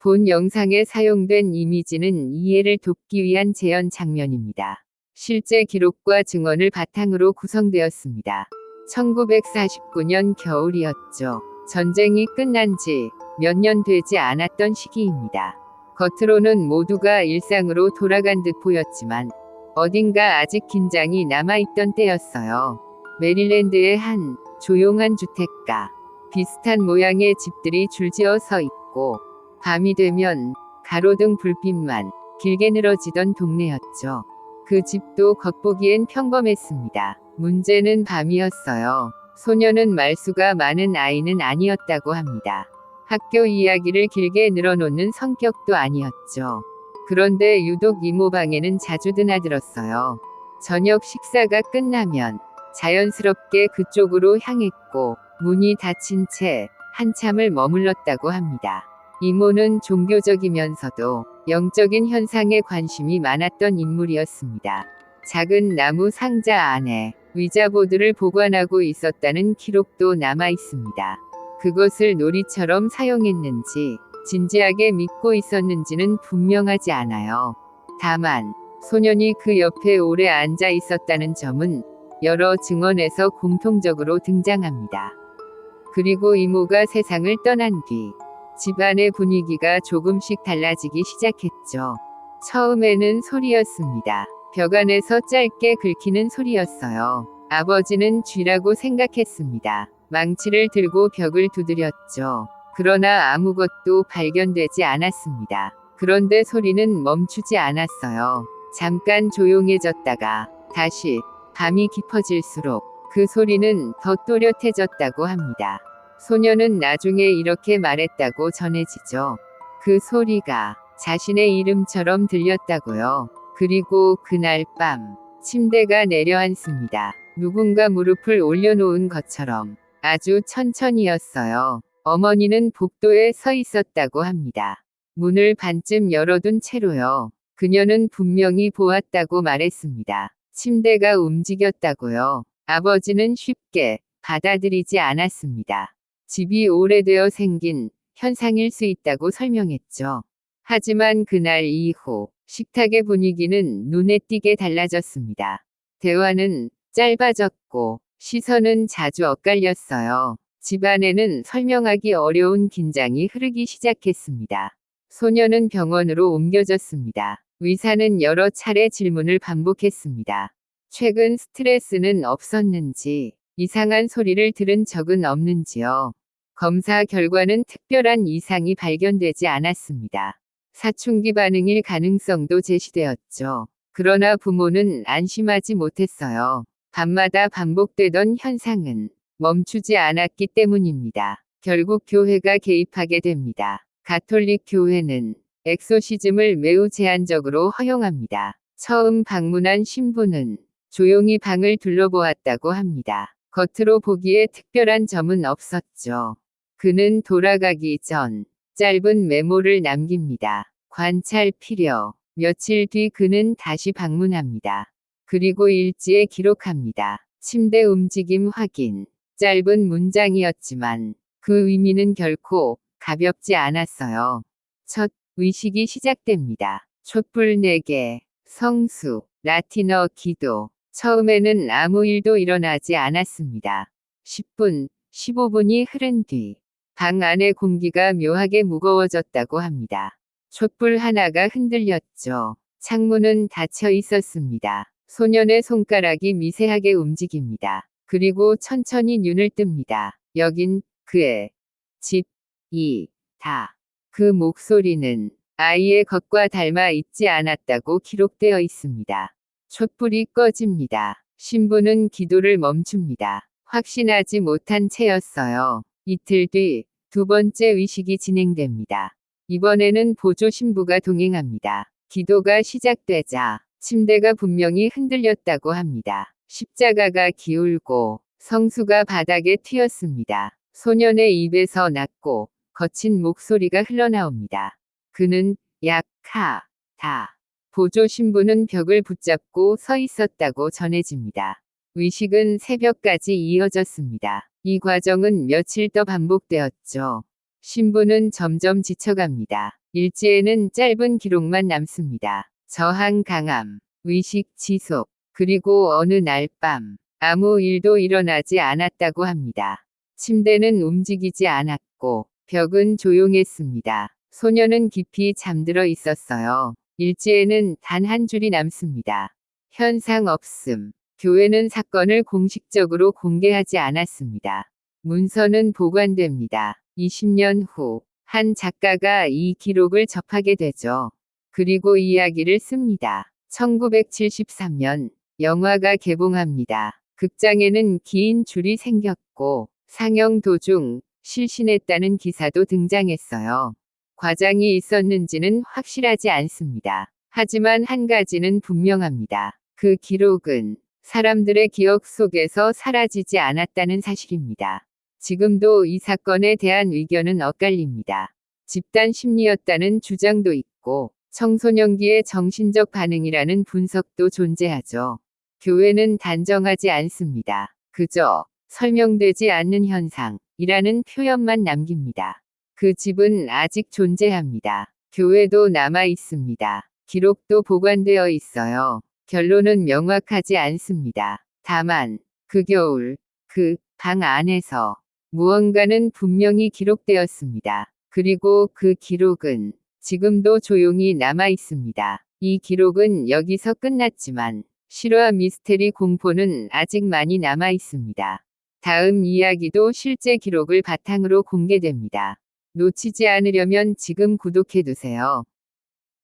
본 영상에 사용된 이미지는 이해를 돕기 위한 재현 장면입니다. 실제 기록과 증언을 바탕으로 구성되었습니다. 1949년 겨울이었죠. 전쟁이 끝난 지 몇 년 되지 않았던 시기입니다. 겉으로는 모두가 일상으로 돌아간 듯 보였지만 어딘가 아직 긴장이 남아있던 때였어요. 메릴랜드의 한 조용한 주택가. 비슷한 모양의 집들이 줄지어 서 있고 밤이 되면 가로등 불빛만 길게 늘어지던 동네였죠. 그 집도 겉보기엔 평범했습니다. 문제는 밤이었어요. 소녀는 말수가 많은 아이는 아니었다고 합니다. 학교 이야기를 길게 늘어놓는 성격도 아니었죠. 그런데 유독 이모 방에는 자주 드나들었어요. 저녁 식사가 끝나면 자연스럽게 그쪽으로 향했고 문이 닫힌 채 한참을 머물렀다고 합니다. 이모는 종교적이면서도 영적인 현상에 관심이 많았던 인물이었습니다. 작은 나무 상자 안에 위자보드를 보관하고 있었다는 기록도 남아 있습니다. 그것을 놀이처럼 사용했는지 진지하게 믿고 있었는지는 분명하지 않아요. 다만 소년이 그 옆에 오래 앉아 있었다는 점은 여러 증언에서 공통적으로 등장합니다. 그리고 이모가 세상을 떠난 뒤 집안의 분위기가 조금씩 달라지기 시작했죠. 처음에는 소리였습니다. 벽 안에서 짧게 긁히는 소리였어요. 아버지는 쥐라고 생각했습니다. 망치를 들고 벽을 두드렸죠. 그러나 아무것도 발견되지 않았습니다. 그런데 소리는 멈추지 않았어요. 잠깐 조용해졌다가 다시 밤이 깊어질수록 그 소리는 더 또렷해졌다고 합니다. 소녀는 나중에 이렇게 말했다고 전해지죠. 그 소리가 자신의 이름처럼 들렸다고요. 그리고 그날 밤 침대가 내려앉습니다. 누군가 무릎을 올려놓은 것처럼 아주 천천히였어요. 어머니는 복도에 서 있었다고 합니다. 문을 반쯤 열어둔 채로요. 그녀는 분명히 보았다고 말했습니다. 침대가 움직였다고요. 아버지는 쉽게 받아들이지 않았습니다. 집이 오래되어 생긴 현상일 수 있다고 설명했죠. 하지만 그날 이후 식탁의 분위기는 눈에 띄게 달라졌습니다. 대화는 짧아졌고 시선은 자주 엇갈렸어요. 집안에는 설명하기 어려운 긴장이 흐르기 시작했습니다. 소녀는 병원으로 옮겨졌습니다. 의사는 여러 차례 질문을 반복했습니다. 최근 스트레스는 없었는지, 이상한 소리를 들은 적은 없는지요. 검사 결과는 특별한 이상이 발견되지 않았습니다. 사춘기 반응일 가능성도 제시되었죠. 그러나 부모는 안심하지 못했어요. 밤마다 반복되던 현상은 멈추지 않았기 때문입니다. 결국 교회가 개입하게 됩니다. 가톨릭 교회는 엑소시즘을 매우 제한적으로 허용합니다. 처음 방문한 신부는 조용히 방을 둘러보았다고 합니다. 겉으로 보기에 특별한 점은 없었죠. 그는 돌아가기 전 짧은 메모를 남깁니다. 관찰 필요. 며칠 뒤 그는 다시 방문합니다. 그리고 일지에 기록합니다. 침대 움직임 확인. 짧은 문장이었지만 그 의미는 결코 가볍지 않았어요. 첫 의식이 시작됩니다. 촛불 4개, 성수, 라틴어 기도. 처음에는 아무 일도 일어나지 않았습니다. 10분, 15분이 흐른 뒤 방 안의 공기가 묘하게 무거워졌다고 합니다. 촛불 하나가 흔들렸죠. 창문은 닫혀 있었습니다. 소년의 손가락이 미세하게 움직입니다. 그리고 천천히 눈을 뜹니다. 여긴 그의 집이다. 그 목소리는 아이의 것과 닮아 있지 않았다고 기록되어 있습니다. 촛불이 꺼집니다. 신부는 기도를 멈춥니다. 확신하지 못한 채였어요. 이틀 뒤 두 번째 의식이 진행됩니다. 이번에는 보조 신부가 동행합니다. 기도가 시작되자 침대가 분명히 흔들렸다고 합니다. 십자가가 기울고 성수가 바닥에 튀었습니다. 소년의 입에서 낮고 거친 목소리가 흘러나옵니다. 그는 약하다. 보조 신부는 벽을 붙잡고 서 있었다고 전해집니다. 의식은 새벽까지 이어졌습니다. 이 과정은 며칠 더 반복되었죠. 신부는 점점 지쳐갑니다. 일지에는 짧은 기록만 남습니다. 저항 강함, 의식 지속, 그리고 어느 날 밤 아무 일도 일어나지 않았다고 합니다. 침대는 움직이지 않았고 벽은 조용했습니다. 소녀는 깊이 잠들어 있었어요. 일지에는 단 한 줄이 남습니다. 현상 없음. 교회는 사건을 공식적으로 공개하지 않았습니다. 문서는 보관됩니다. 20년 후, 한 작가가 이 기록을 접하게 되죠. 그리고 이야기를 씁니다. 1973년, 영화가 개봉합니다. 극장에는 긴 줄이 생겼고, 상영 도중 실신했다는 기사도 등장했어요. 과장이 있었는지는 확실하지 않습니다. 하지만 한 가지는 분명합니다. 그 기록은 사람들의 기억 속에서 사라지지 않았다는 사실입니다. 지금도 이 사건에 대한 의견은 엇갈립니다. 집단 심리였다는 주장도 있고 청소년기의 정신적 반응이라는 분석도 존재하죠. 교회는 단정하지 않습니다. 그저 설명되지 않는 현상이라는 표현만 남깁니다. 그 집은 아직 존재합니다. 교회도 남아 있습니다. 기록도 보관되어 있어요. 결론은 명확하지 않습니다. 다만 그 겨울 그 방 안에서 무언가는 분명히 기록되었습니다. 그리고 그 기록은 지금도 조용히 남아 있습니다. 이 기록은 여기서 끝났지만 실화 미스테리 공포는 아직 많이 남아 있습니다. 다음 이야기도 실제 기록을 바탕으로 공개됩니다. 놓치지 않으려면 지금 구독해두세요.